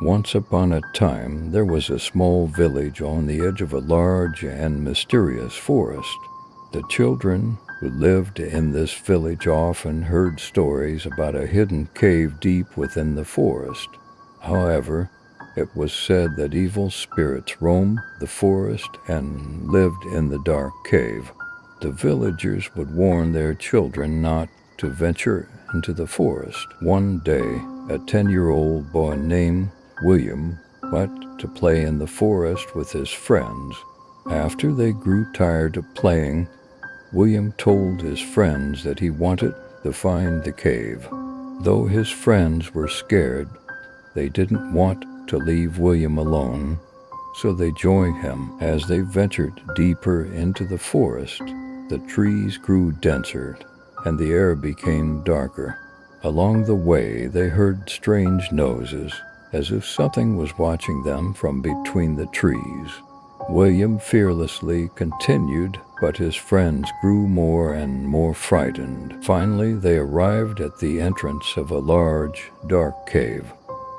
Once upon a time, there was a small village on the edge of a large and mysterious forest. The children who lived in this village often heard stories about a hidden cave deep within the forest. However, it was said that evil spirits roamed the forest and lived in the dark cave. The villagers would warn their children not to venture into the forest. One day, a 10-year-old boy named William went to play in the forest with his friends. After they grew tired of playing, William told his friends that he wanted to find the cave. Though his friends were scared, they didn't want to leave William alone, so they joined him. As they ventured deeper into the forest, the trees grew denser and the air became darker. Along the way, they heard strange noises, as if something was watching them from between the trees. William fearlessly continued, but his friends grew more and more frightened. Finally, they arrived at the entrance of a large, dark cave.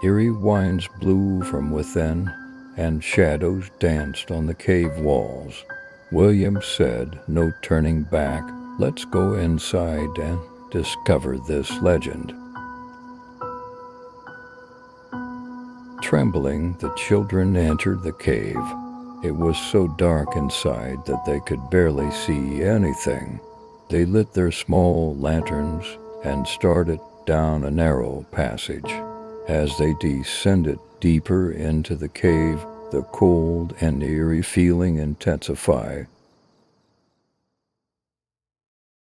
Eerie winds blew from within, and shadows danced on the cave walls. William said, "No turning back. Let's go inside and discover this legend." Trembling, the children entered the cave. It was so dark inside that they could barely see anything. They lit their small lanterns and started down a narrow passage. As they descended deeper into the cave, the cold and eerie feeling intensified.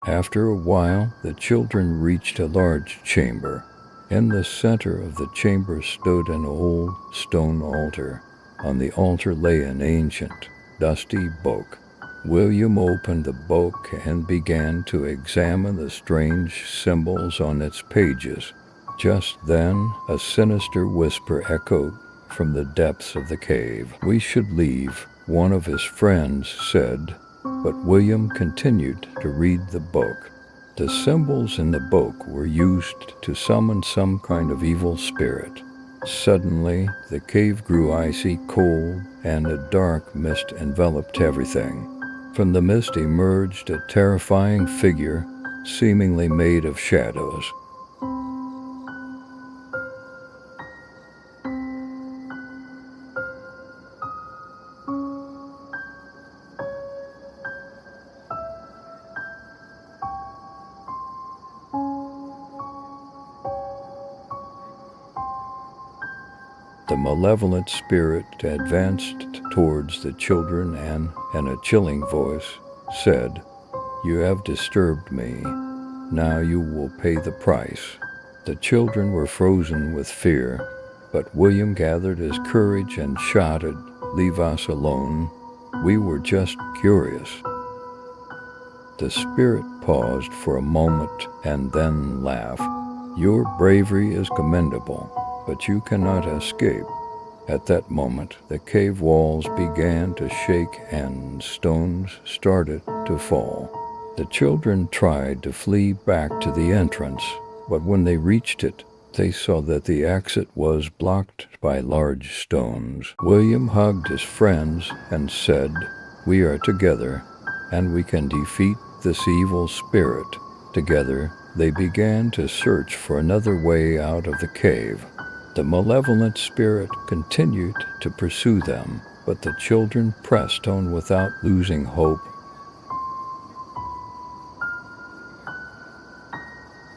After a while, the children reached a large chamber. In the center of the chamber stood an old stone altar. On the altar lay an ancient, dusty book. William opened the book and began to examine the strange symbols on its pages. Just then, a sinister whisper echoed from the depths of the cave. "We should leave," one of his friends said, but William continued to read the book. The symbols in the book were used to summon some kind of evil spirit. Suddenly, the cave grew icy cold, and a dark mist enveloped everything. From the mist emerged a terrifying figure, seemingly made of shadows. The malevolent spirit advanced towards the children and, in a chilling voice, said, "You have disturbed me. Now you will pay the price." The children were frozen with fear, but William gathered his courage and shouted, "Leave us alone. We were just curious." The spirit paused for a moment and then laughed. "Your bravery is commendable, but you cannot escape." At that moment, the cave walls began to shake and stones started to fall. The children tried to flee back to the entrance, but when they reached it, they saw that the exit was blocked by large stones. William hugged his friends and said, "We are together, and we can defeat this evil spirit." Together, they began to search for another way out of the cave. The malevolent spirit continued to pursue them, but the children pressed on without losing hope.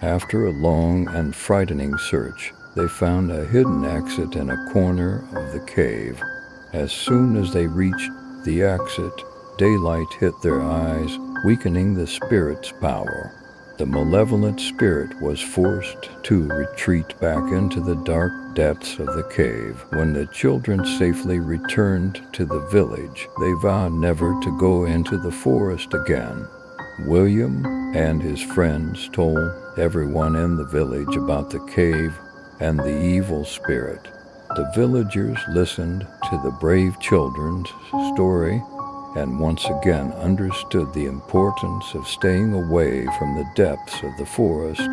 After a long and frightening search, they found a hidden exit in a corner of the cave. As soon as they reached the exit, daylight hit their eyes, weakening the spirit's power. The malevolent spirit was forced to retreat back into the dark depths of the cave. When the children safely returned to the village, they vowed never to go into the forest again. William and his friends told everyone in the village about the cave and the evil spirit. The villagers listened to the brave children's story and once again understood the importance of staying away from the depths of the forest